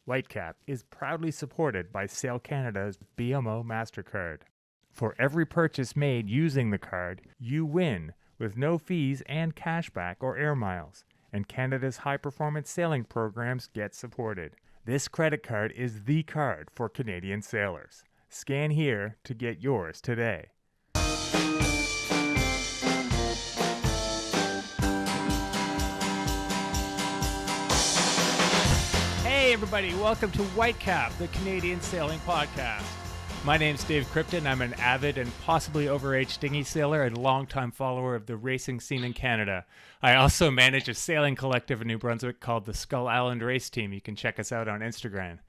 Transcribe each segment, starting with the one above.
Whitecap is proudly supported by Sail Canada's BMO MasterCard. For every purchase made using the card, you win with no fees and cashback or air miles, and Canada's high-performance sailing programs get supported. This credit card is the card for Canadian sailors. Scan here to get yours today. Hey everybody, welcome to Whitecap, the Canadian Sailing Podcast. My name's Dave Krypton. I'm an avid and possibly overage dinghy sailor and longtime follower of the racing scene in Canada. I also manage a sailing collective in New Brunswick called the Skull Island Race Team. You can check us out on Instagram.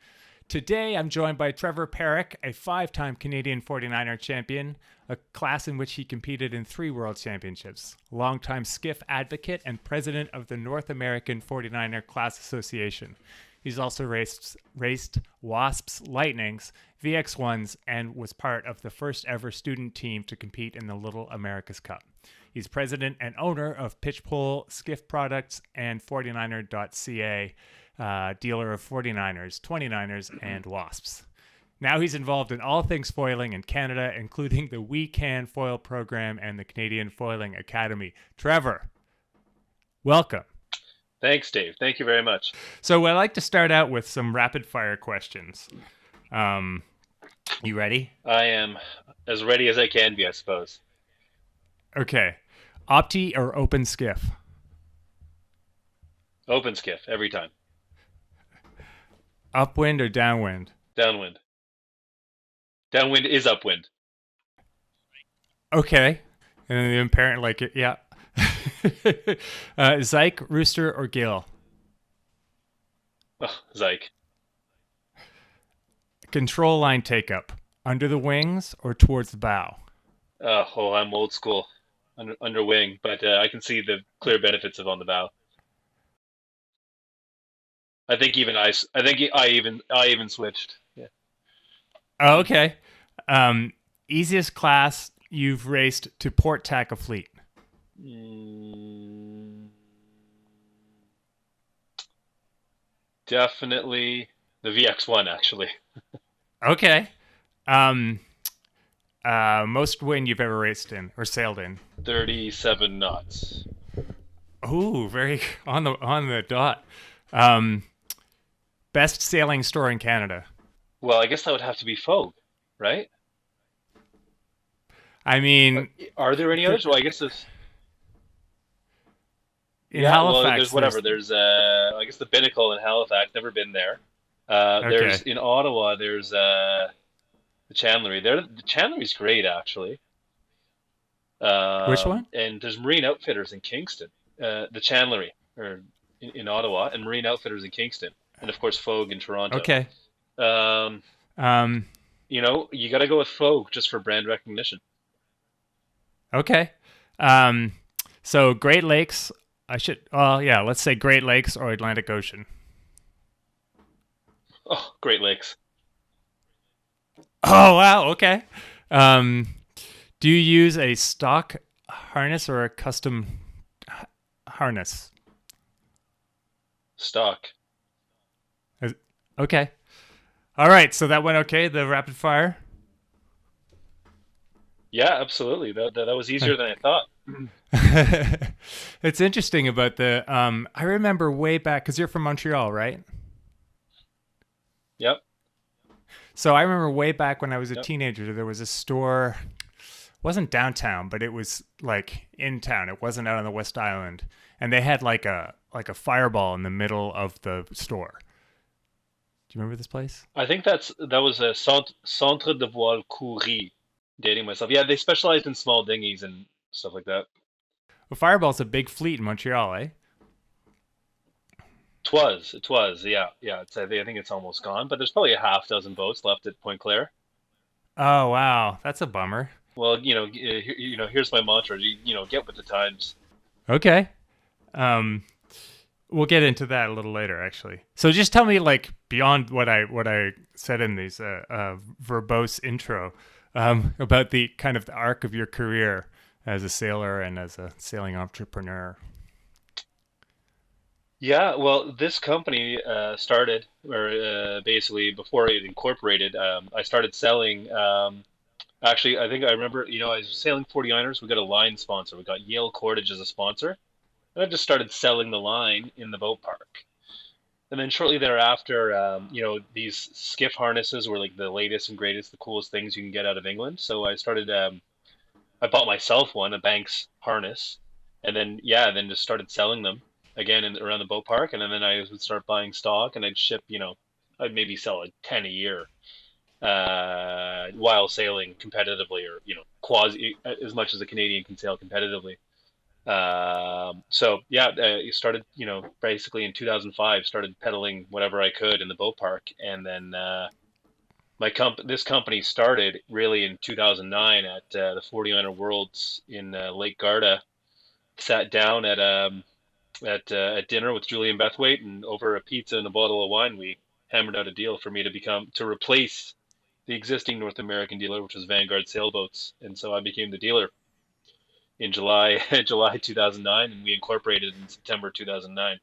Today, I'm joined by Trevor Parekh, a 5-time Canadian 49er champion, a class in which he competed in 3 World Championships, longtime skiff advocate and president of the North American 49er Class Association. He's also raced Wasps, Lightnings, VX1s, and was part of the first ever student team to compete in the Little America's Cup. He's president and owner of Pitchpole Skiff Products and 49er.ca, dealer of 49ers, 29ers, and Wasps. Now he's involved in all things foiling in Canada, including the We Can Foil program and the Canadian Foiling Academy. Trevor, welcome. Thanks, Dave. Thank you very much. So I'd like to start out with some rapid fire questions. You ready? I am as ready as I can be, I suppose. Okay. Opti or open skiff? Open skiff, every time. Upwind or downwind? Downwind. Downwind is upwind. Okay. And then the apparent, like, yeah. Zyke, Rooster, or Gale? Oh, Zyke. Control line take up, under the wings or towards the bow? I'm old school, under wing, but I can see the clear benefits of on the bow. I think I even switched. Yeah. Oh, okay. Easiest class you've raced to port tack a fleet? Definitely the VX1, actually. Okay. Most wind you've ever raced in or sailed in? 37 knots. Ooh, very on the dot. Best sailing store in Canada? Well, I guess that would have to be Fogue, right? I mean, are there any others? Well, I guess there's. In Halifax, well, there's whatever. There's I guess the Binnacle in Halifax. Never been there. There's in Ottawa. There's the Chandlery. The Chandlery's great, actually. Which one? And there's Marine Outfitters in Kingston. The Chandlery, or in Ottawa, and Marine Outfitters in Kingston, and of course Fogue in Toronto. Okay. You know, you got to go with Fogue just for brand recognition. Okay. So Great Lakes. Let's say Great Lakes or Atlantic Ocean. Oh, Great Lakes. Oh, wow. Okay. Do you use a stock harness or a custom harness? Stock. Okay. All right. So that went okay, the rapid fire? Yeah, absolutely. That was easier than I thought. It's interesting about the I remember way back, because you're from Montreal, right? Yep. So I remember way back when I was a teenager, there was a store, wasn't downtown, but it was like in town. It wasn't out on the West Island, and they had like a fireball in the middle of the store. Do you remember this place? I think that was a Centre de Voile Coury. Dating myself. Yeah, they specialized in small dinghies and stuff like that. Well, Fireball's a big fleet in Montreal, eh? It was, yeah. I think it's almost gone, but there's probably a half dozen boats left at Point Claire. Oh wow, that's a bummer. Well, here's my mantra. Get with the times. Okay. We'll get into that a little later, actually. So just tell me, like, beyond what I said in these verbose intro, about the kind of the arc of your career as a sailor and as a sailing entrepreneur. Yeah, well, this company started, or basically before it incorporated, I started selling. Actually, I think I remember, I was selling 49ers. We got a line sponsor. We got Yale Cordage as a sponsor. And I just started selling the line in the boat park. And then shortly thereafter, these skiff harnesses were like the latest and greatest, the coolest things you can get out of England. So I bought myself one, a Banks harness, and then yeah, then just started selling them again around the boat park, and then I would start buying stock, and I'd ship, I'd maybe sell like 10 a year, while sailing competitively, or quasi as much as a Canadian can sail competitively. So yeah, it started, basically in 2005, started peddling whatever I could in the boat park, and then this company started really in 2009 at the 49er Worlds in Lake Garda. Sat down at dinner with Julian Bethwaite, and over a pizza and a bottle of wine, we hammered out a deal for me to replace the existing North American dealer, which was Vanguard Sailboats, and so I became the dealer in July July 2009, and we incorporated in September 2009.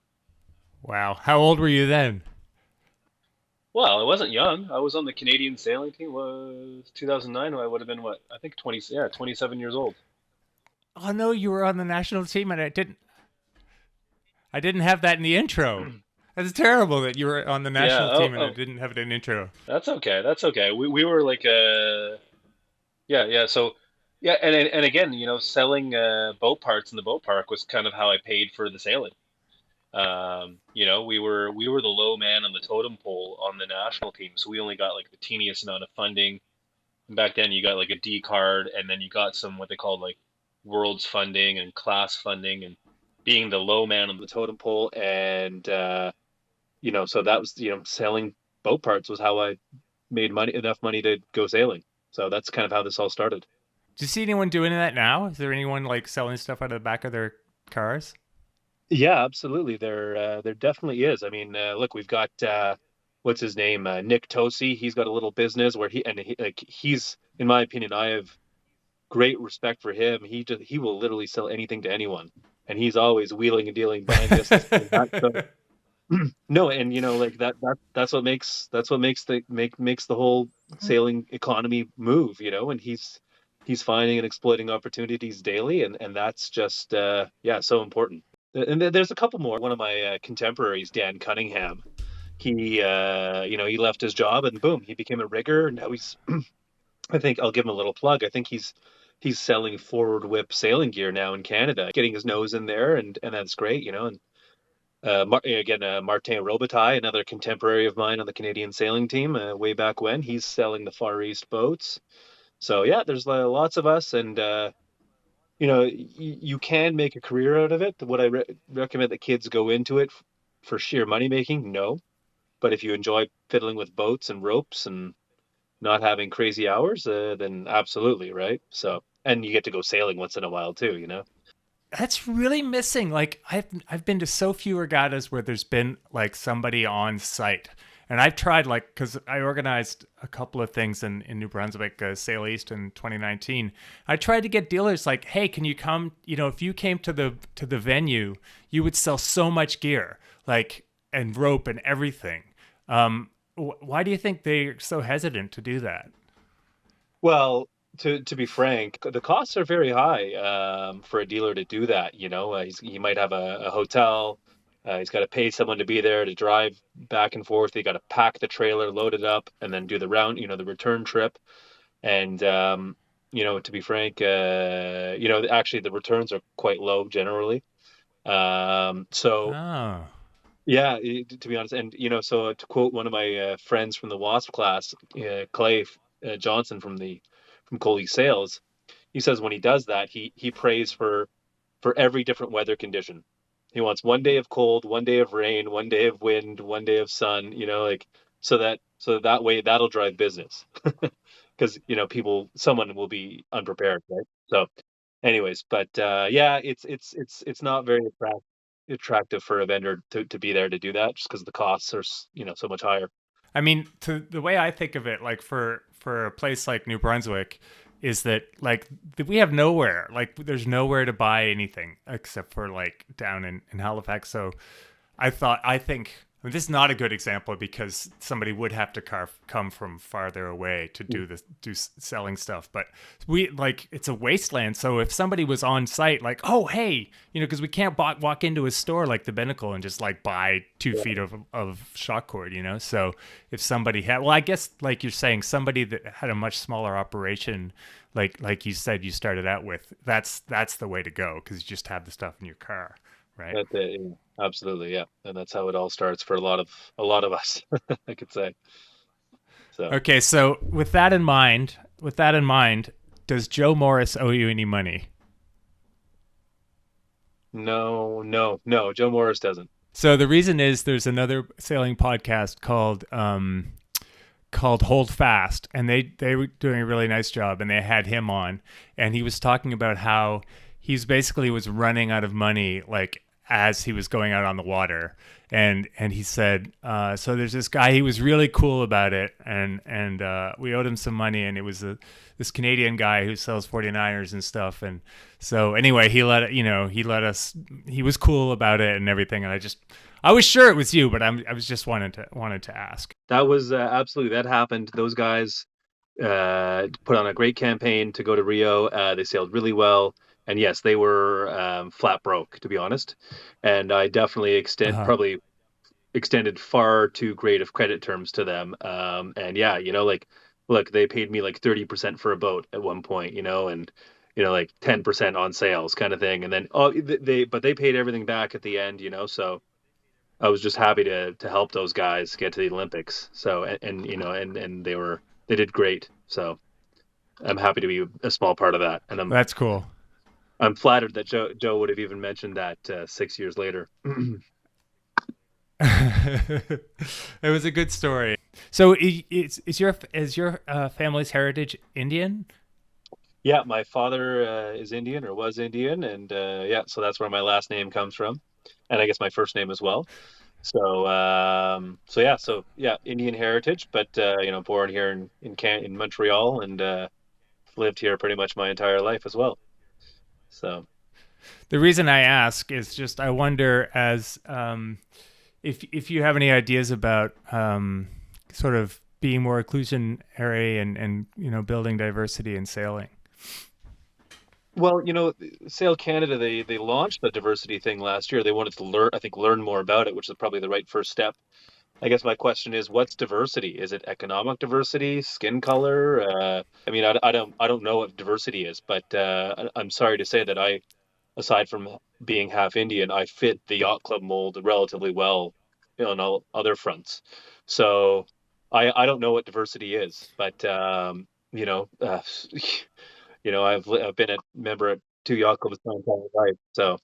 Wow. How old were you then? Well, I wasn't young. I was on the Canadian sailing team. Was 2009. I would have been what? I think 20. Yeah, 27 years old. Oh no, you were on the national team, and I didn't have that in the intro. That's terrible that you were on the Yeah. national Oh, team and I oh, didn't have it in intro. that's okay. That's okay. We were like yeah, yeah. So yeah, and again, selling boat parts in the boat park was kind of how I paid for the sailing. We were the low man on the totem pole on the national team, so we only got like the teeniest amount of funding. And back then, you got like a D card, and then you got some what they called like world's funding and class funding, and being the low man on the totem pole, and so that was selling boat parts was how I made enough money to go sailing. So that's kind of how this all started. Do you see anyone doing that now? Is there anyone like selling stuff out of the back of their cars? Yeah, absolutely. There definitely is. I mean, look, we've got what's his name, Nick Tosi. He's got a little business where he's, in my opinion, I have great respect for him. He will literally sell anything to anyone, and he's always wheeling and dealing, buying this and selling that. So no, and like that's what makes makes the whole sailing economy move. And he's finding and exploiting opportunities daily, and that's just yeah, so important. And there's a couple more. One of my contemporaries, Dan Cunningham, he left his job and boom, he became a rigger, and now he's I think I'll give him a little plug. I think he's selling forward whip sailing gear now in Canada, getting his nose in there, and that's great. And Martin Robitaille, another contemporary of mine on the Canadian sailing team, way back when, he's selling the Far East boats. So yeah, there's lots of us, and you can make a career out of it. Would I recommend that kids go into it for sheer money making? No, but if you enjoy fiddling with boats and ropes and not having crazy hours, then absolutely, right? So, and you get to go sailing once in a while too. That's really missing. Like I've been to so few regattas where there's been like somebody on site. And I've tried like because I organized a couple of things in New Brunswick, Sail East in 2019. I tried to get dealers like, hey, can you come? If you came to the venue, you would sell so much gear, like and rope and everything. Why do you think they're so hesitant to do that? Well, to be frank, the costs are very high for a dealer to do that. He might have a hotel. He's got to pay someone to be there to drive back and forth. They got to pack the trailer, load it up, and then do the round, the return trip. And to be frank, actually the returns are quite low generally. So Oh, yeah, to be honest, and so to quote one of my friends from the WASP class, Clay Johnson from Coley Sales, he says when he does that, he prays for every different weather condition. He wants one day of cold, one day of rain, one day of wind, one day of sun. Like so that way that'll drive business because someone will be unprepared, right? So, anyways, but yeah, it's not very attractive for a vendor to be there to do that just because the costs are so much higher. I mean, to the way I think of it, like for a place like New Brunswick, is that like we have nowhere, like there's nowhere to buy anything except for like down in Halifax. So I think this is not a good example because somebody would have to come from farther away to do selling stuff. But it's a wasteland. So if somebody was on site, like, oh hey, because we can't walk into a store like the Binnacle and just like buy 2 feet of shock cord, So if somebody had, well, I guess like you're saying, somebody that had a much smaller operation, like you said, you started out with, that's the way to go because you just have the stuff in your car. Right. Yeah, absolutely, yeah, and that's how it all starts for a lot of us, I could say. So Okay, so with that in mind, does Joe Morris owe you any money? no, no, no, Joe Morris doesn't. So the reason is there's another sailing podcast called Hold Fast, and they were doing a really nice job, and they had him on, and he was talking about how he's basically was running out of money like as he was going out on the water, and he said, so there's this guy, he was really cool about it, and we owed him some money, and it was this Canadian guy who sells 49ers and stuff, and so anyway, he let us, he was cool about it and everything, and I was sure it was you, but I was just wanted to ask. That was absolutely, that happened. Those guys put on a great campaign to go to Rio. They sailed really well, and yes, they were flat broke, to be honest. And I definitely Uh-huh. probably extended far too great of credit terms to them. And yeah, like, look, they paid me like 30% for a boat at one point, and like 10% on sales kind of thing. And then but they paid everything back at the end, so I was just happy to help those guys get to the Olympics. So and they did great. So I'm happy to be a small part of that, and That's cool. I'm flattered that Joe would have even mentioned that 6 years later. It was a good story. So is your family's heritage Indian? Yeah, my father is Indian or was Indian, and yeah, so that's where my last name comes from, and I guess my first name as well. So yeah, Indian heritage, but born here in Montreal, and lived here pretty much my entire life as well. So The reason I ask is just I wonder as if you have any ideas about sort of being more inclusionary and building diversity in sailing. well, Sail Canada, they launched the diversity thing last year. They wanted to learn more about it, which is probably the right first step. I guess my question is, what's diversity? Is it economic diversity, skin color? I mean, I don't know what diversity is, but I'm sorry to say that aside from being half Indian, I fit the yacht club mold relatively well on all other fronts. So I don't know what diversity is, but I've been a member at two yacht clubs my entire life. So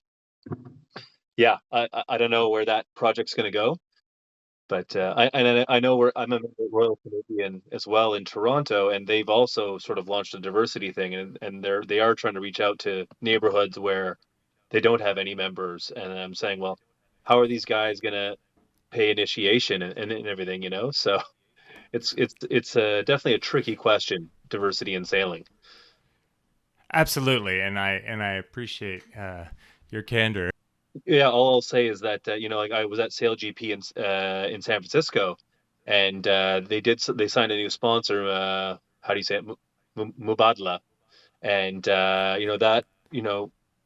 yeah, I don't know where that project's going to go. But I know I'm a member of Royal Canadian as well in Toronto, and they've also sort of launched a diversity thing, and they are trying to reach out to neighborhoods where they don't have any members. And I'm saying, well, how are these guys gonna pay initiation and everything, So it's definitely a tricky question, diversity in sailing. Absolutely, and I appreciate your candor. Yeah, all I'll say is that like I was at Sail GP in San Francisco, and they signed a new sponsor. How do you say it? Mubadala, and that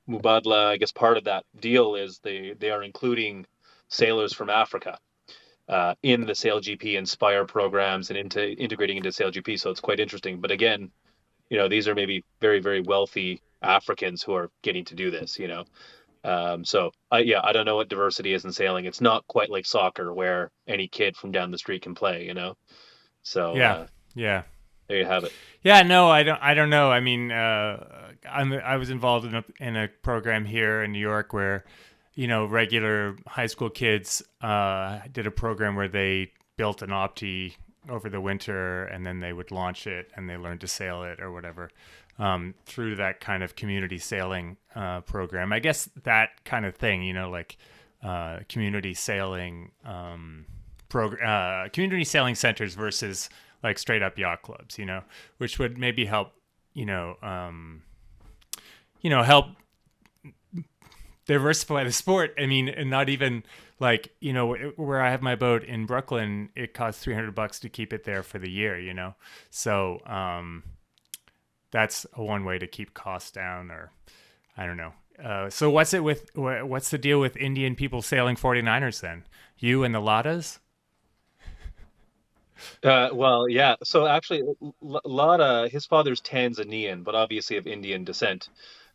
Mubadala. I guess part of that deal is they are including sailors from Africa in the Sail GP Inspire programs and into integrating into Sail GP. So it's quite interesting. But again, these are maybe very, very wealthy Africans who are getting to do this. So I don't know what diversity is in sailing. It's not quite like soccer where any kid from down the street can play. So Yeah, yeah, there you have it. yeah. No, I don't know. I mean, I was involved in a program here in New York where regular high school kids did a program where they built an opti over the winter, and then they would launch it and they learned to sail it or whatever through that kind of community sailing program. I guess that kind of thing, like community sailing community sailing centers versus like straight up yacht clubs, which would maybe help, help diversify the sport. I mean, and not even like, where I have my boat in Brooklyn, it costs $300 to keep it there for the year. So that's one way to keep costs down, or I don't know. So what's the deal with Indian people sailing 49ers then? You and the Ladas? Well, yeah. So actually, Lada, his father's Tanzanian, but obviously of Indian descent.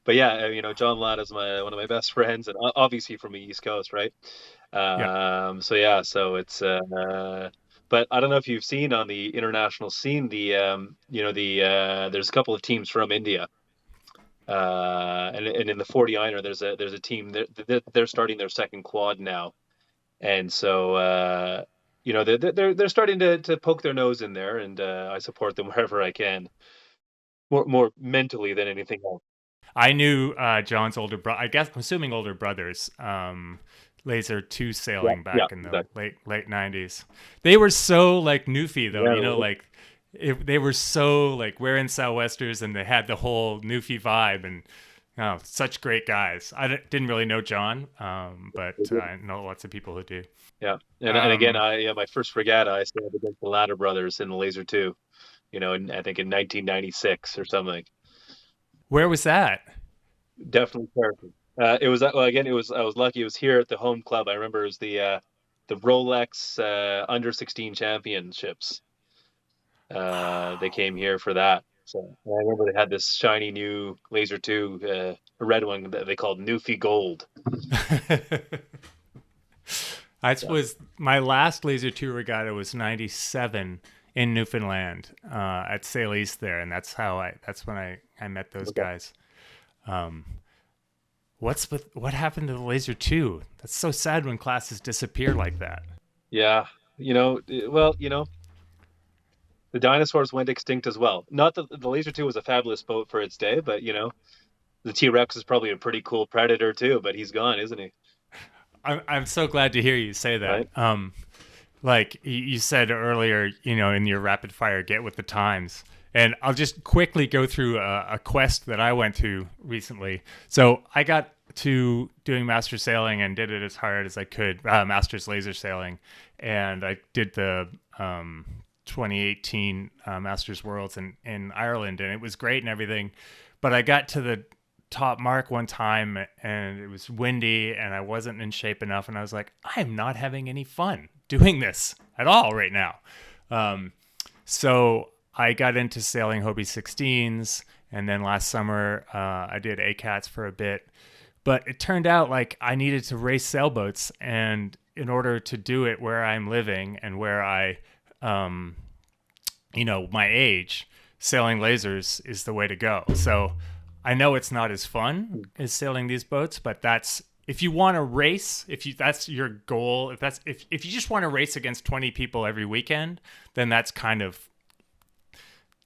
But yeah, John Lada is my one of my best friends, and obviously from the East Coast, right? Yeah. So yeah, so it's but I don't know if you've seen on the international scene there's a couple of teams from India. And in the 40-iron there's a team they're starting their second quad now. And so they're starting to poke their nose in there, and I support them wherever I can, more mentally than anything else. I knew John's older brother. I guess I'm assuming older brothers. Laser two Yeah, sailing yeah, back in the exactly. late '90s. They were so like Newfie though. Yeah, Like they were so like wearing sou'westers and they had the whole Newfie vibe and such great guys. Didn't really know John, but I know lots of people who do. yeah. And again, Um, my first regatta I sailed against the Latter brothers in the Laser Two, I think in 1996 or something. where was that? Definitely character. It was well again. It was I was lucky. It was here at the home club. I remember it was the Rolex under 16 championships. They came here for that. So I remember they had this shiny new Laser 2, a red one that they called Newfie Gold. That Yeah. was my last Laser 2 regatta was 97 in Newfoundland at Sail East there. And that's when I met those Okay. guys. Um, what happened to the Laser 2? That's so sad when classes disappear like that. Yeah. Well, the dinosaurs went extinct as well. Not that the Laser 2 was a fabulous boat for its day, but the T-Rex is probably a pretty cool predator too, but he's gone, isn't he? I'm so glad to hear you say that. Right? Like you said earlier, in your rapid fire, get with the times. And I'll just quickly go through a quest that I went to recently. So I got to doing master sailing and did it as hard as I could, master's laser sailing. And I did the 2018 Masters Worlds in Ireland, and it was great and everything. But I got to the top mark one time and it was windy and I wasn't in shape enough, and I was like, I am not having any fun doing this at all right now. So I got into sailing Hobie 16s, and then last summer I did ACATs for a bit. But it turned out like I needed to race sailboats, and in order to do it where I'm living and where um, my age, sailing lasers is the way to go. So I know it's not as fun as sailing these boats, but that's if you want to race, that's your goal, if you just want to race against 20 people every weekend, then that's kind of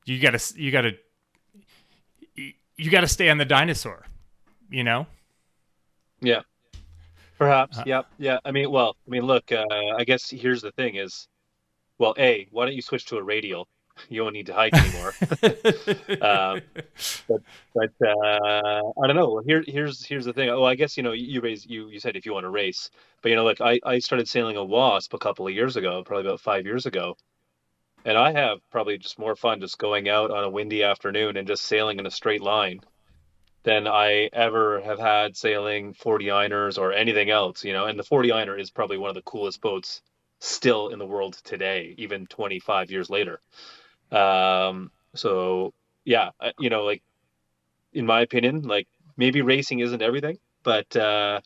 you got to stay on the dinosaur, you know? Yeah. Perhaps. Uh, Yeah. Yeah. Look, I guess here's the thing is, well, why don't you switch to a radial? You don't need to hike anymore. Um, but I don't know. Well, here's the thing. Well, I guess you said if you want to race, but look, I started sailing a Wasp a couple of years ago, probably about 5 years ago, and I have probably just more fun just going out on a windy afternoon and just sailing in a straight line than I ever have had sailing 40-ironers or anything else. And the 40-ironer is probably one of the coolest boats still in the world today, even 25 years later. So yeah, like in my opinion, like maybe racing isn't everything, but and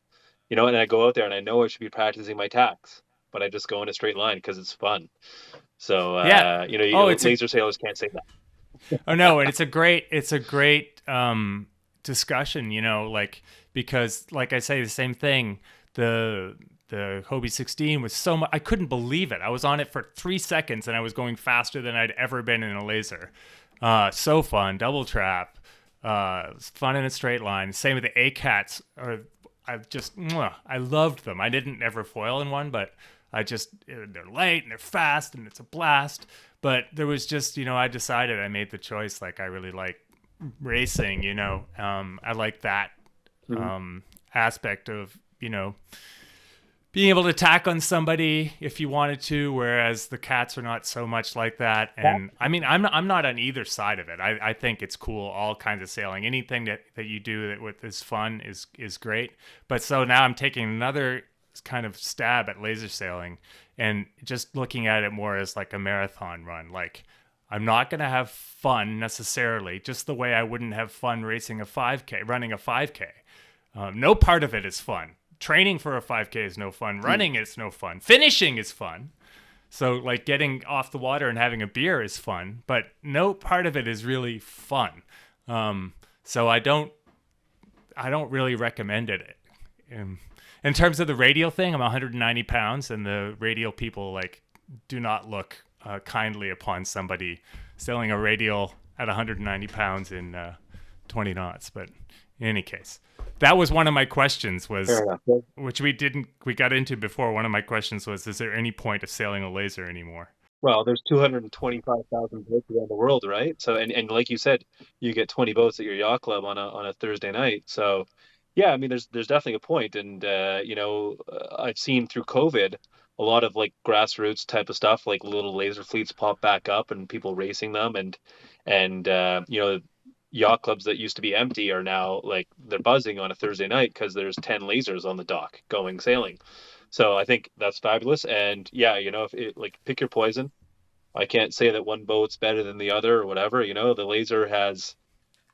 I go out there and I know I should be practicing my tacks, but I just go in a straight line because it's fun. So yeah. Oh, laser sailors can't say that. oh no, and it's a great discussion, like because like I say the same thing. The Hobie 16 was so much. I couldn't believe it. I was on it for 3 seconds and I was going faster than I'd ever been in a laser. So fun, double trap, fun in a straight line. Same with the ACATs. I loved them. I didn't ever foil in one, but they're light and they're fast and it's a blast. But there was just, I made the choice. Like I really like racing, I like that Mhm. um, aspect of, being able to tack on somebody if you wanted to, whereas the cats are not so much like that. And I mean, I'm not on either side of it. I think it's cool, all kinds of sailing. Anything that you do that with is fun is great. But so now I'm taking another kind of stab at laser sailing and just looking at it more as like a marathon run. Like, I'm not going to have fun necessarily, just the way I wouldn't have fun racing a 5K, running a 5K. No part of it is fun. Training for a 5K is no fun. Running is no fun. Finishing is fun. So like getting off the water and having a beer is fun, but no part of it is really fun. So I don't really recommend it. In terms of the radial thing, I'm 190 pounds, and the radial people like do not look kindly upon somebody sailing a radial at 190 pounds in 20 knots. But in any case, that was one of my questions, which we got into before. One of my questions was, is there any point of sailing a laser anymore? Well, there's 225,000 boats around the world, right? So, and like you said, you get 20 boats at your yacht club on a Thursday night. So, yeah, I mean, there's definitely a point, and I've seen through COVID a lot of like grassroots type of stuff, like little laser fleets pop back up and people racing them, and yacht clubs that used to be empty are now like they're buzzing on a Thursday night because there's 10 lasers on the dock going sailing. So I think that's fabulous. And yeah, if it like pick your poison. I can't say that one boat's better than the other or whatever. The laser has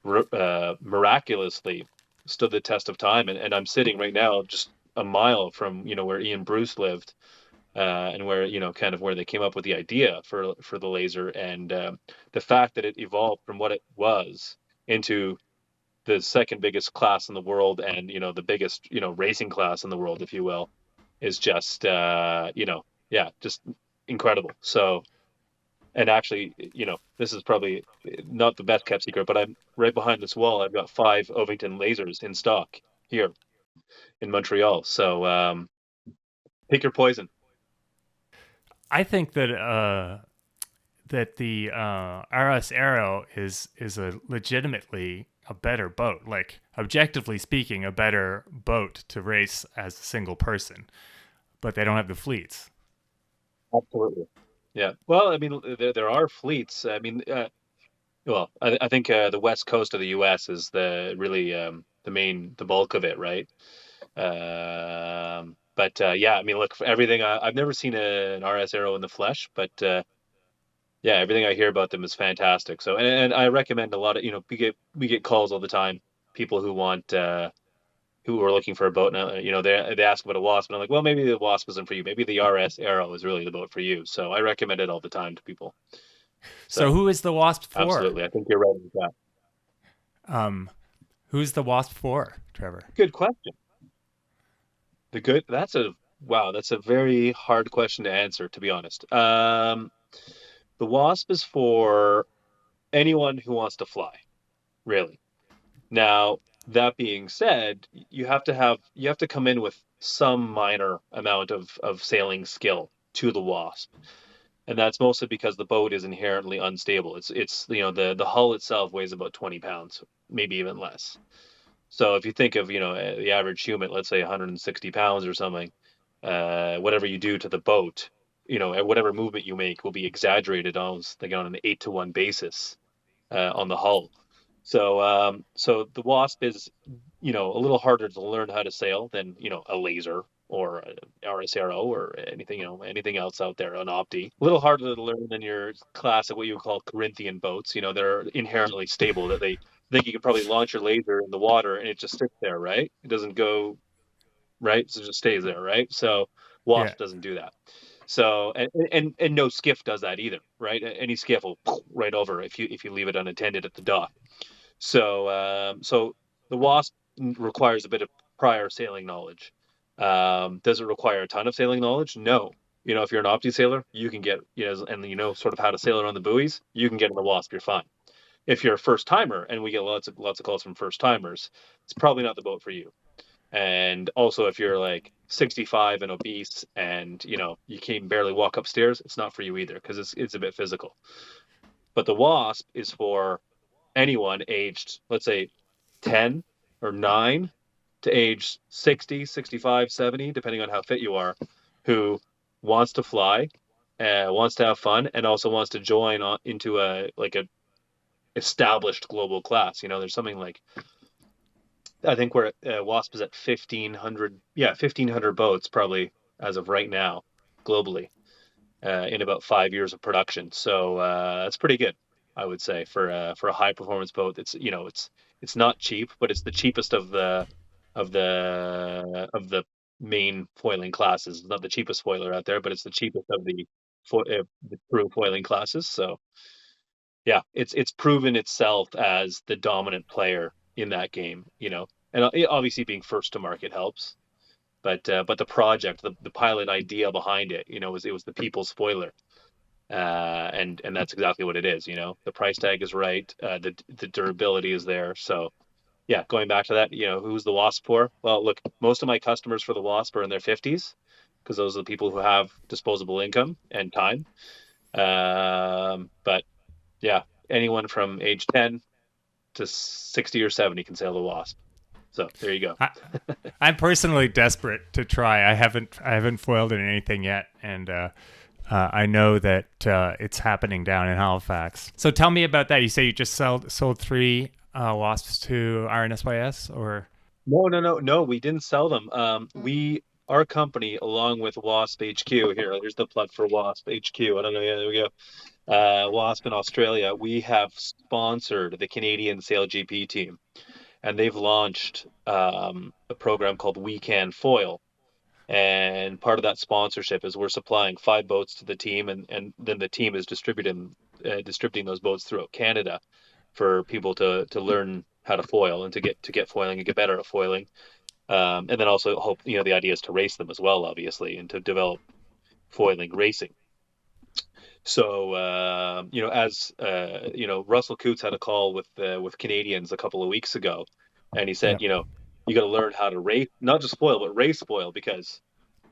miraculously stood the test of time. And I'm sitting right now just a mile from, where Ian Bruce lived, and where, kind of where they came up with the idea for the laser. And the fact that it evolved from what it was into the second biggest class in the world and, the biggest, racing class in the world, if you will, is just, yeah, just incredible. So, and actually, this is probably not the best kept secret, but I'm right behind this wall. I've got 5 Ovington lasers in stock here in Montreal. So pick your poison. I think that the RS Aero is a legitimately a better boat, like objectively speaking, a better boat to race as a single person, but they don't have the fleets. Absolutely. Yeah. Well, I mean, there are fleets. I mean, well, I think the west coast of the U.S. is the really the bulk of it, right? But yeah, I mean, look, for everything I've never seen an RS Aero in the flesh, but yeah, everything I hear about them is fantastic. So, and I recommend a lot of, we get calls all the time, people who want who are looking for a boat now. They ask about a Wasp, and I'm like, well, maybe the Wasp isn't for you. Maybe the RS Aero is really the boat for you. So I recommend it all the time to people. So who is the Wasp for? Absolutely, I think you're right with that. Who's the Wasp for, Trevor? Good question. That's a very hard question to answer, to be honest. The Wasp is for anyone who wants to fly, really. Now, that being said, you have to come in with some minor amount of sailing skill to the Wasp. And that's mostly because the boat is inherently unstable. It's the hull itself weighs about 20 pounds, maybe even less. So if you think of, the average human, let's say 160 pounds or something, whatever you do to the boat, whatever movement you make will be exaggerated almost like on an 8-to-1 basis on the hull. So the Wasp is, a little harder to learn how to sail than, a laser or a RSRO or anything else out there, an Opti. A little harder to learn than your classic, what you would call Corinthian boats. They're inherently stable, that they think you can probably launch your laser in the water and it just sits there, right? It doesn't go, right? So it just stays there, right? So Yeah. Wasp doesn't do that. So and no skiff does that either, right? Any skiff will right over if you leave it unattended at the dock. So the Wasp requires a bit of prior sailing knowledge. Does it require a ton of sailing knowledge? No. If you're an Opti sailor, you can get, and sort of how to sail around the buoys, you can get in the Wasp, you're fine. If you're a first timer, and we get lots of calls from first timers, it's probably not the boat for you. And also, if you're like 65 and obese, and you can barely walk upstairs, it's not for you either because it's a bit physical. But the Wasp is for anyone aged, let's say, 10 or 9 to age 60, 65, 70, depending on how fit you are, who wants to fly, wants to have fun, and also wants to join into a established global class. There's something like, I think we're Wasp is at 1,500, yeah, 1,500 boats probably as of right now globally, in about 5 years of production. So that's pretty good, I would say, for a high performance boat. It's not cheap, but it's the cheapest of the main foiling classes. It's not the cheapest foiler out there, but it's the cheapest of the true foiling classes. So yeah, it's proven itself as the dominant player in that game. And obviously being first to market helps. But the project, the pilot idea behind it, it was the people's spoiler, and that's exactly what it is. The price tag is right, the durability is there. So yeah, going back to that, who's the Wasp for? Well, look, most of my customers for the Wasp are in their 50s because those are the people who have disposable income and time. But yeah, anyone from age 10 to 60 or 70 can sail the Wasp. So there you go. I'm personally desperate to try. I haven't foiled in anything yet, and I know that it's happening down in Halifax. So tell me about that. You say you just sold three wasps to RNSYS, or? No, no, no, no. We didn't sell them. Our company, along with Wasp HQ here. Here's the plug for Wasp HQ. I don't know. Yeah, there we go. Wasp in Australia. We have sponsored the Canadian Sail GP team, and they've launched a program called We Can Foil. And part of that sponsorship is we're supplying 5 boats to the team, and then the team is distributing those boats throughout Canada for people to learn how to foil and to get foiling and get better at foiling. And then also hope, the idea is to race them as well, obviously, and to develop foiling racing. So, as Russell Coots had a call with Canadians a couple of weeks ago, and he said, Yeah. you got to learn how to race, not just foil, but race foil, because,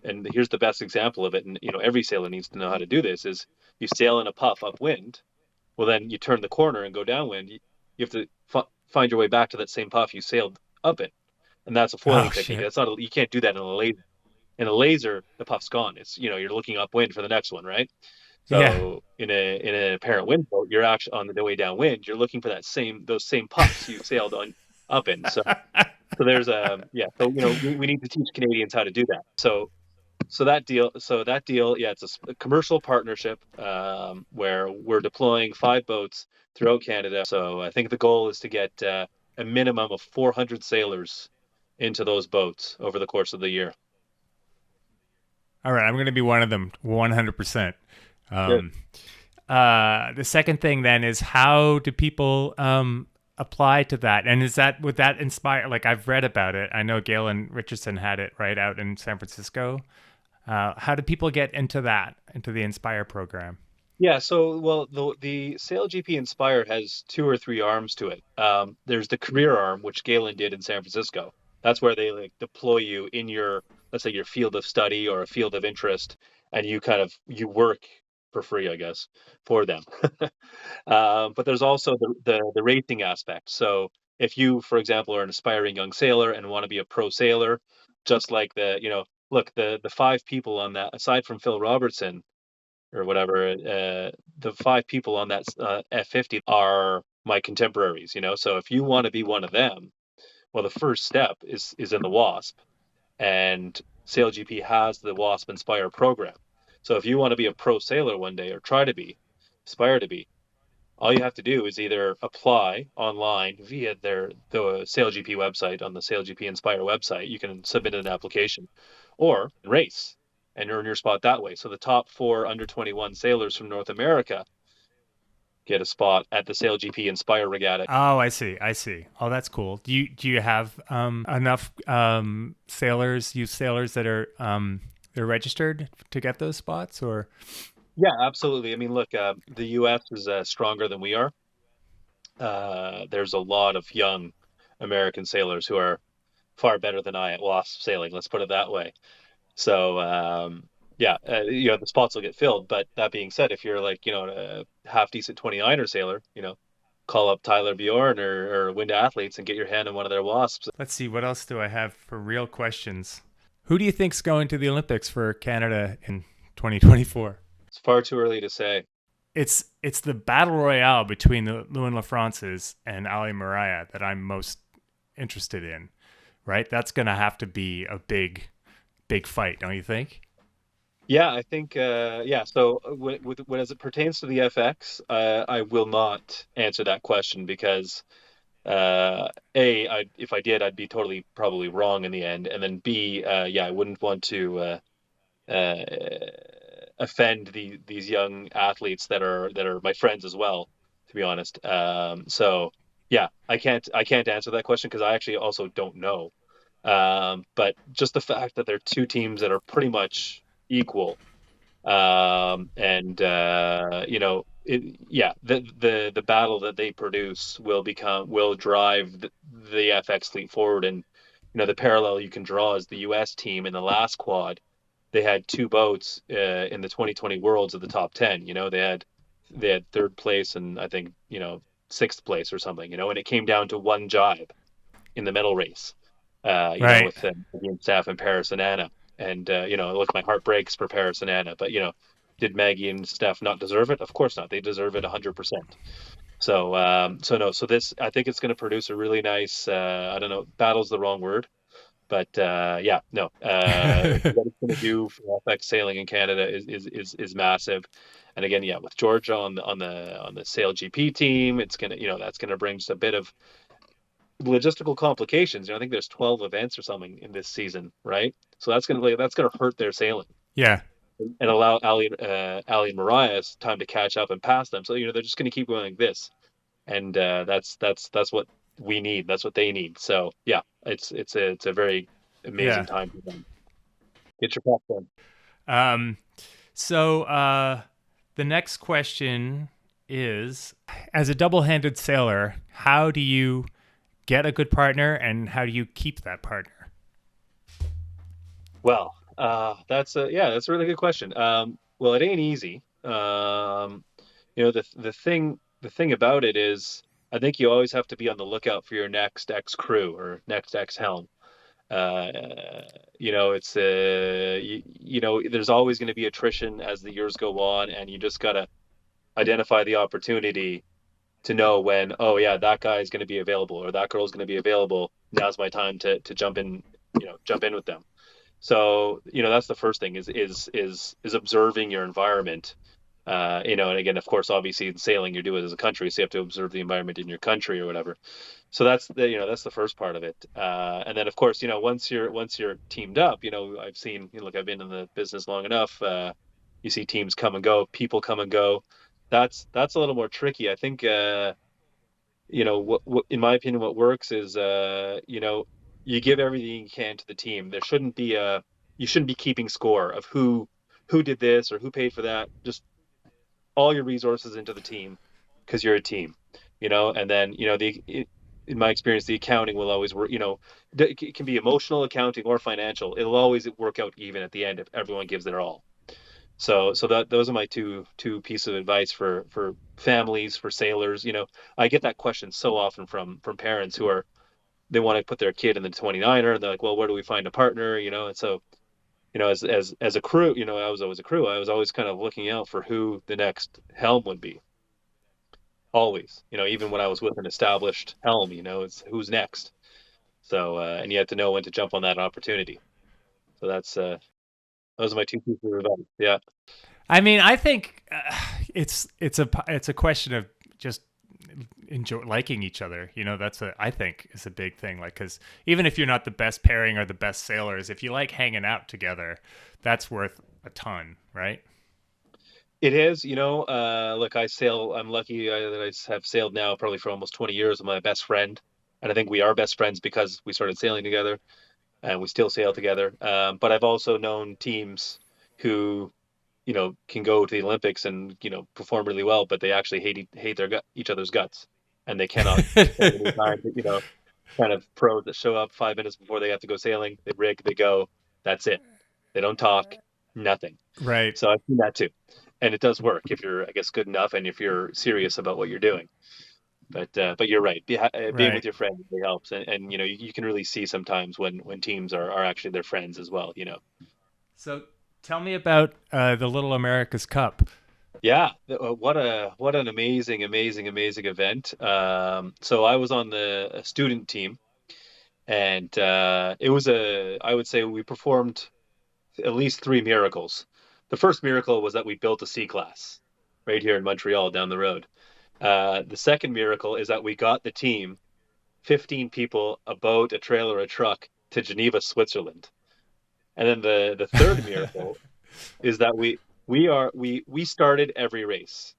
and here's the best example of it, and every sailor needs to know how to do this, is you sail in a puff upwind, well, then you turn the corner and go downwind. You have to find your way back to that same puff you sailed up in, and that's a Oh foiling technique. shit. That's not you can't do that in a laser. In a laser, the puff's gone. It's you're looking upwind for the next one, right? Yeah. So in an apparent wind boat, you're actually on the way downwind. You're looking for those same puffs you sailed on up in. So there's yeah. So we need to teach Canadians how to do that. So that deal, yeah, it's a commercial partnership, where we're deploying 5 boats throughout Canada. So I think the goal is to get a minimum of 400 sailors into those boats over the course of the year. All right, I'm going to be one of them, 100%. Good. Um, the second thing then is, how do people apply to that? And would that inspire? Like, I've read about it. I know Galen Richardson had it right out in San Francisco. How do people get into the Inspire program? Yeah, so well, the SailGP Inspire has 2 or 3 arms to it. There's the career arm, which Galen did in San Francisco. That's where they like deploy you in your, let's say, your field of study or a field of interest, and you work for free, I guess, for them. But there's also the racing aspect. So if you, for example, are an aspiring young sailor and want to be a pro sailor, just like look, the 5 people on that, aside from Phil Robertson or whatever, the 5 people on that F50 are my contemporaries. So if you want to be one of them, well, the first step is in the WASP, and SailGP has the WASP Inspire program. So if you want to be a pro sailor one day, or aspire to be, all you have to do is either apply online via the SailGP website, on the SailGP Inspire website. You can submit an application, or race and earn your spot that way. So the top 4 under 21 sailors from North America get a spot at the SailGP Inspire Regatta. Oh, I see. I see. Oh, that's cool. Do you have enough youth sailors that are they're registered to get those spots, or? Yeah, absolutely. I mean, look, the U.S. is stronger than we are. There's a lot of young American sailors who are far better than I at WASP sailing. Let's put it that way. So yeah, the spots will get filled. But that being said, if you're like a half decent 29er sailor, call up Tyler Bjorn or Wind Athletes and get your hand on one of their wasps. Let's see, what else do I have for real questions? Who do you think's going to the Olympics for Canada in 2024? It's far too early to say. It's the battle royale between the Lewin Lafrances and Ali Mariah that I'm most interested in, right? That's going to have to be a big fight, don't you think? Yeah, I think yeah. So when as it pertains to the FX, I will not answer that question because if I did, I'd be totally probably wrong in the end, and then B, yeah, I wouldn't want to uh, offend these young athletes that are my friends as well, to be honest. So yeah, I can't answer that question because I actually also don't know. But just the fact that they're two teams that are pretty much equal, and yeah, the battle that they produce will drive the FX fleet forward. And the parallel you can draw is the US team in the last quad. They had two boats in the 2020 Worlds of the top 10. They had third place and I think sixth place or something. And it came down to one jibe in the medal race. Right. With Maggie Staff and Paris and Anna. And look, my heart breaks for Paris and Anna, but did Maggie and Steph not deserve it? Of course not. They deserve it 100%. So no. So this, I think it's going to produce a really nice. I don't know. Battle's the wrong word, but yeah, no. What it's going to do for FX sailing in Canada is massive. And again, yeah, with Georgia on the Sail GP team, it's gonna that's gonna bring just a bit of logistical complications. I think there's 12 events or something in this season, right? So that's gonna hurt their sailing Yeah. and allow Ali and Mariah's time to catch up and pass them. So they're just gonna keep going like this, and that's what we need. That's what they need. So yeah, it's a very amazing Yeah. time for them. Get your popcorn. Um so the next question is, as a double-handed sailor, how do you get a good partner and how do you keep that partner? Well, that's a really good question. Well, it ain't easy. The thing about it is, I think you always have to be on the lookout for your next ex crew or next ex helm. Uh, it's there's always going to be attrition as the years go on, and you just gotta identify the opportunity to know when, oh yeah, that guy is going to be available or that girl is going to be available. Now's my time to jump in with them. So, that's the first thing is observing your environment. And again, of course, obviously in sailing, you do it as a country, so you have to observe the environment in your country or whatever. So that's the first part of it. And then of course, once you're teamed up, I've seen, look, I've been in the business long enough. You see teams come and go, people come and go. That's a little more tricky. I think, what in my opinion, what works is, you give everything you can to the team. You shouldn't be keeping score of who did this or who paid for that. Just all your resources into the team because you're a team, and then, in my experience, the accounting will always work, it can be emotional accounting or financial. It'll always work out even at the end if everyone gives their all. So that those are my two pieces of advice for families, for sailors. I get that question so often from parents who are they want to put their kid in the 29er and they're like, well, where do we find a partner? And so, as a crew, I was always a crew. I was always kind of looking out for who the next helm would be. Always, even when I was with an established helm, it's who's next. So, and you have to know when to jump on that opportunity. So those are my two pieces of advice. Yeah. I mean, I think it's a question of just enjoy liking each other. That's I think is a big thing. Like, because even if you're not the best pairing or the best sailors, if you like hanging out together, that's worth a ton, right? It is, look, I'm lucky that I have sailed now probably for almost 20 years with my best friend. And I think we are best friends because we started sailing together and we still sail together. But I've also known teams who, can go to the Olympics and, perform really well, but they actually hate each other's guts. And they cannot spend any time, kind of pros that show up 5 minutes before they have to go sailing. They rig, they go. That's it. They don't talk, nothing. Right. So I've seen that too. And it does work if you're, I guess, good enough and if you're serious about what you're doing. But you're right. Being with Right. your friends really helps, and you can really see sometimes when teams are actually their friends as well. So tell me about the Little America's Cup. Yeah, what an amazing event. So I was on the student team, and it was I would say we performed at least three miracles. The first miracle was that we built a C class right here in Montreal down the road. The second miracle is that we got the team, 15 people, a boat, a trailer, a truck to Geneva, Switzerland. And then the third miracle is that we started every race.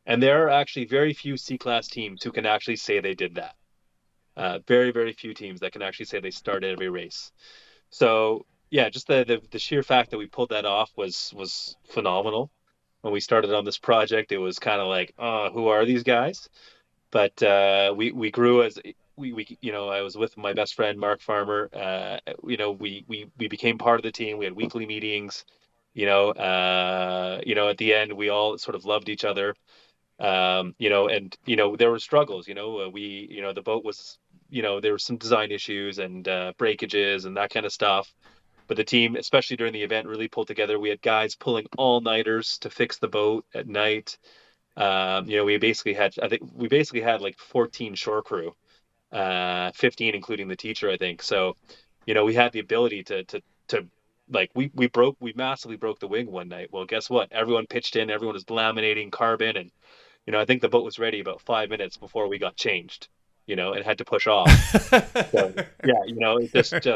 And there are actually very few C class teams who can actually say they did that. Very few teams that can actually say they started every race. So yeah, just the sheer fact that we pulled that off was phenomenal. When we started on this project, it was kind of like, who are these guys? But we grew as we I was with my best friend Mark Farmer. We became part of the team. We had weekly meetings. At the end, we all sort of loved each other. And there were struggles. The boat was, there were some design issues and breakages and that kind of stuff. But the team, especially during the event, really pulled together. We had guys pulling all-nighters to fix the boat at night. I think we basically had like 14 shore crew, 15 including the teacher, I think. So, we had the ability to like we massively broke the wing one night. Well, guess what? Everyone pitched in, everyone was laminating carbon, and I think the boat was ready about 5 minutes before we got changed, and had to push off. So yeah, just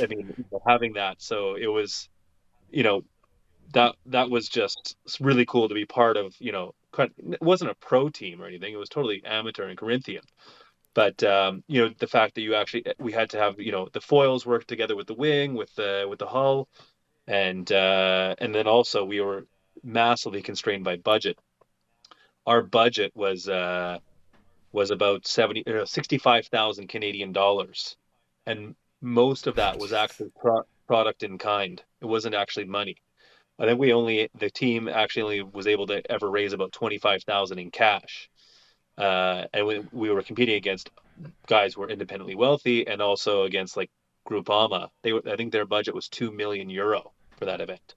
I mean, having that. So it was, you know, that was just really cool to be part of. It wasn't a pro team or anything. It was totally amateur and Corinthian. But the fact that we had to have the foils work together with the wing, with the hull, and then also we were massively constrained by budget. Our budget was about 65,000 Canadian dollars, and most of that was actually product in kind. It wasn't actually money. I think the team actually only was able to ever raise about 25,000 in cash. And we were competing against guys who were independently wealthy and also against like Groupama. I think their budget was 2 million euro for that event.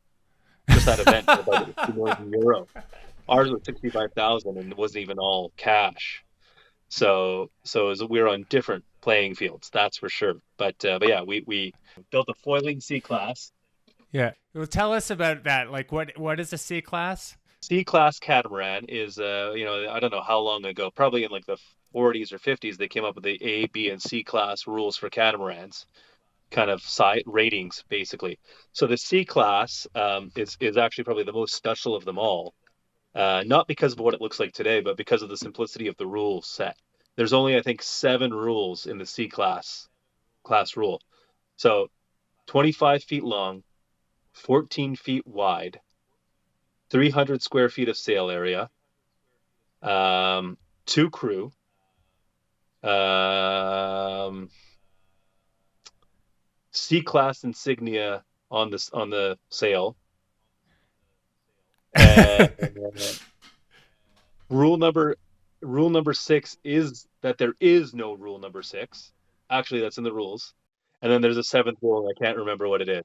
Just that event, their budget was 2 million euro. Ours was 65,000 and it wasn't even all cash. So we were on different playing fields, that's for sure. But yeah, we built a foiling C class. Yeah. Well, tell us about that. Like, what is a C class? C class catamaran is I don't know how long ago, probably in like the 40s or 50s, they came up with the A, B, and C class rules for catamarans, kind of side ratings basically. So the C class is actually probably the most special of them all. Not because of what it looks like today, but because of the simplicity of the rule set. There's only, I think, 7 rules in the C class rule. So 25 feet long, 14 feet wide, 300 square feet of sail area, two crew, um, C class insignia on the sail, and Rule number rule number 6 is that there is no rule number 6. Actually, that's in the rules. And then there's a seventh rule, and I can't remember what it is.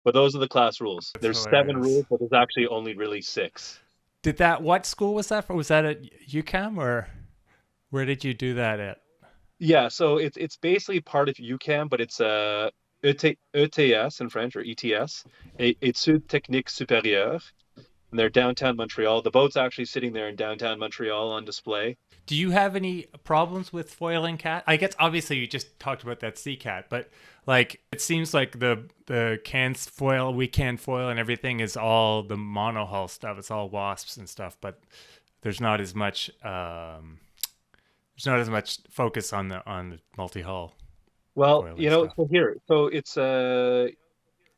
But those are the class rules. That's There's 7 rules, hilarious. but there's actually only really 6. What school was that for? Was that at UCAM or where did you do that at? Yeah, so it's basically part of UCAM, but it's ETS in French or ETS, Études Techniques Supérieures, and they're downtown Montreal. The boat's actually sitting there in downtown Montreal on display. Do you have any problems with foiling cat? I guess obviously you just talked about that sea cat, but like it seems like the cans foil, we can foil, and everything is all the monohull stuff. It's all wasps and stuff, but there's not as much focus on the multi hull Well, foiling stuff. so it's a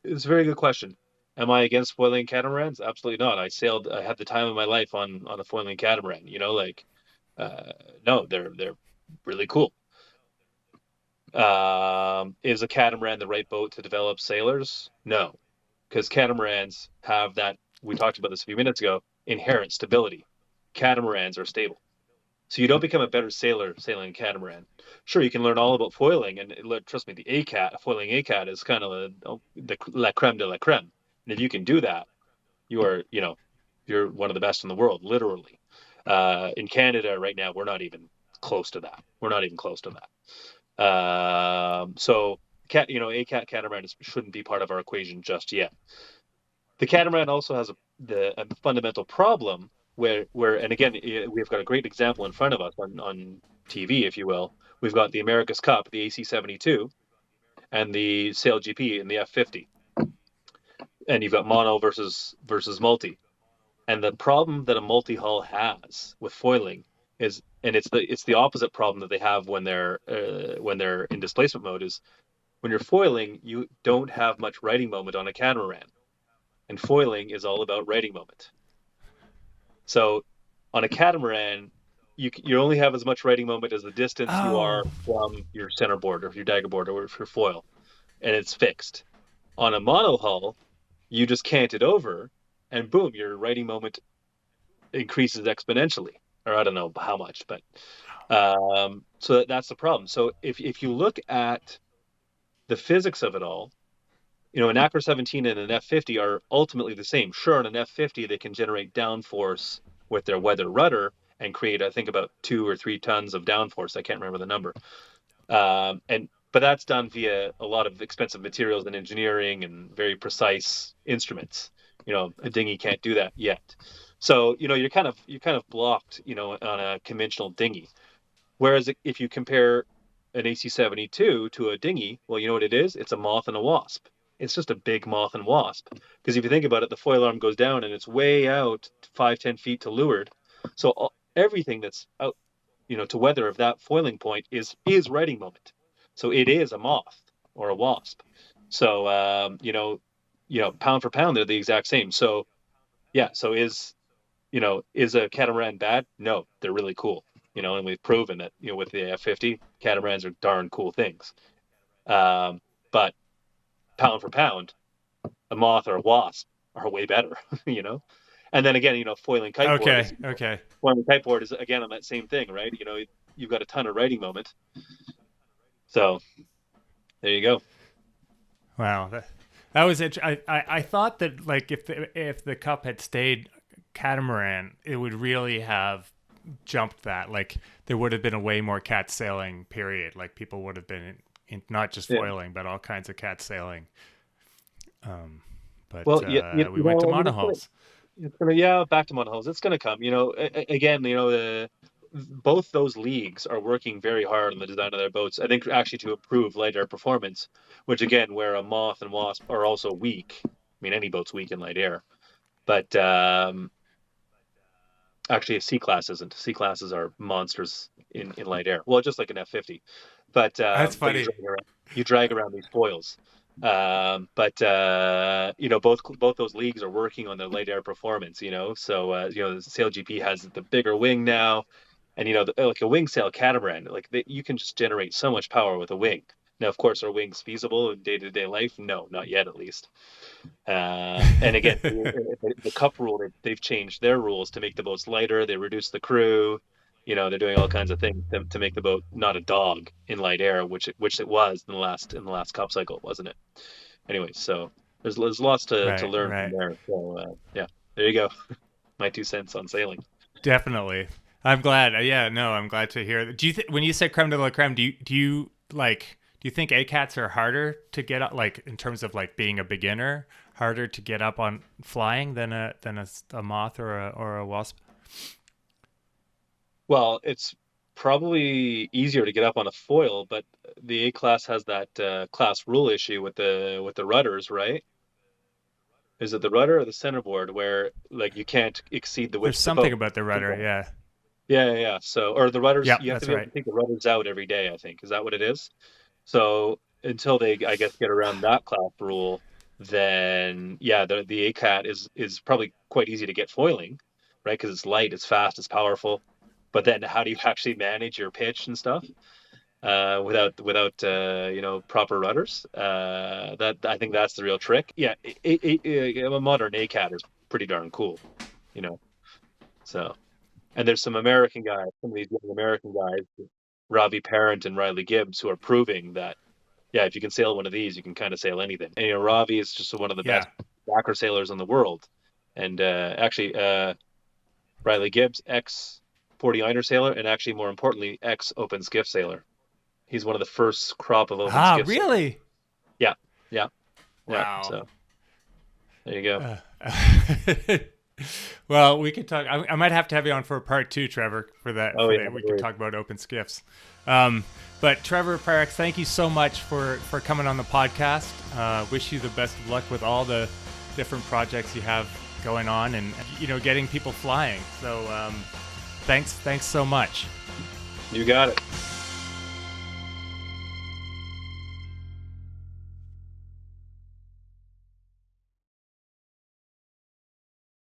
very good question. Am I against foiling catamarans? Absolutely not. I had the time of my life on a foiling catamaran. Uh, no, they're really cool. Is a catamaran the right boat to develop sailors? No, because catamarans have that. We talked about this a few minutes ago. Inherent stability. Catamarans are stable. So you don't become a better sailor sailing a catamaran. Sure, you can learn all about foiling, and trust me, the ACAT, foiling ACAT is kind of the la creme de la creme. And if you can do that, you are, you're one of the best in the world, literally. In Canada right now, we're not even close to that. We're not even close to that. So ACAT catamaran shouldn't be part of our equation just yet. The catamaran also has a fundamental problem and again, we've got a great example in front of us on TV, if you will. We've got the America's Cup, the AC-72, and the Sail GP in the F50, and you've got mono versus multi. And the problem that a multi-hull has with foiling is, and it's the opposite problem that they have when they're in displacement mode, is when you're foiling, you don't have much riding moment on a catamaran, and foiling is all about riding moment. So on a catamaran, you only have as much riding moment as the distance you are Oh, from your centerboard or your dagger board or your foil, and it's fixed. On a monohull, you just cant it over, and boom, your riding moment increases exponentially. Or I don't know how much, but so that's the problem. So if you look at the physics of it all, an Acro 17 and an F50 are ultimately the same. Sure, on an F50, they can generate downforce with their weather rudder and create, I think, about 2 or 3 tons of downforce. I can't remember the number. But that's done via a lot of expensive materials and engineering and very precise instruments. A dinghy can't do that yet. So, you're kind of blocked, on a conventional dinghy. Whereas if you compare an AC-72 to a dinghy, well, you know what it is? It's a moth and a wasp. It's just a big moth and wasp. Because if you think about it, the foil arm goes down and it's way out 5-10 feet to leeward. So everything that's out, to weather of that foiling point is riding moment. So it is a moth or a wasp. So pound for pound, they're the exact same. So yeah. So is a catamaran bad? No, they're really cool. And we've proven that, with the F50, catamarans are darn cool things. But pound for pound, a moth or a wasp are way better, And then again, okay, okay. foiling kiteboard is again on that same thing, right? You've got a ton of riding moment. So there you go. Wow, that was it. I thought that like if the cup had stayed catamaran, it would really have jumped that. Like there would have been a way more cat sailing period. Like people would have been in not just Yeah. foiling, but all kinds of cat sailing. Um, but Well, yeah, we went to I mean, monohulls. yeah, back to monohulls. It's going to come. Again, both those leagues are working very hard on the design of their boats. I think actually to improve light air performance, which again, where a moth and wasp are also weak. I mean, any boat's weak in light air, but actually, a C class isn't. C classes are monsters in light air. Well, just like an F50, but That's but funny. you drag around these foils. Both those leagues are working on their light air performance. So the Sail GP has the bigger wing now, and like a wing sail catamaran, like you can just generate so much power with a wing. Now, of course, are wings feasible in day-to-day life? No, not yet, at least. And again, the cup rule, they've changed their rules to make the boats lighter. They reduce the crew. They're doing all kinds of things to make the boat not a dog in light air, which it was in the last cup cycle, wasn't it? Anyway, so there's lots to Right, learn from right. there. So yeah, there you go. My 2 cents on sailing. Definitely. I'm glad. Yeah, no, I'm glad to hear that. Do you when you said creme de la creme, do you like do you think ACATs are harder to get up, like in terms of like being a beginner, harder to get up on flying than a moth or a wasp? Well, it's probably easier to get up on a foil, but the A class has that class rule issue with the rudders, right? Is it the rudder or the centerboard where like you can't exceed the There's width of the something boat? about the rudder. Yeah. Yeah, yeah, yeah. So, or the rudders, Yeah, you have to that's be able right. to take the rudders out every day, I think. Is that what it is? So until they, I guess, get around that class rule, then yeah, the ACAT is probably quite easy to get foiling, right? Because it's light, it's fast, it's powerful. But then how do you actually manage your pitch and stuff without proper rudders? That I think that's the real trick. Yeah, a modern ACAT is pretty darn cool, you know. So. And there's some American guys, some of these young American guys, Ravi Parent and Riley Gibbs, who are proving that, yeah, if you can sail one of these, you can kind of sail anything. And, Ravi is just one of the Yeah. best backer sailors in the world. And actually, Riley Gibbs, ex 40-iron sailor, and actually, more importantly, ex open skiff sailor. He's one of the first crop of open skiff sailors. Really? Yeah, yeah, yeah. Wow. So there you go. Well, we could talk. I might have to have you on for a part 2, Trevor, for that. Oh, yeah, we could talk about open skiffs. But Trevor Parekh, thank you so much for coming on the podcast. Wish you the best of luck with all the different projects you have going on, and getting people flying. So thanks so much. You got it.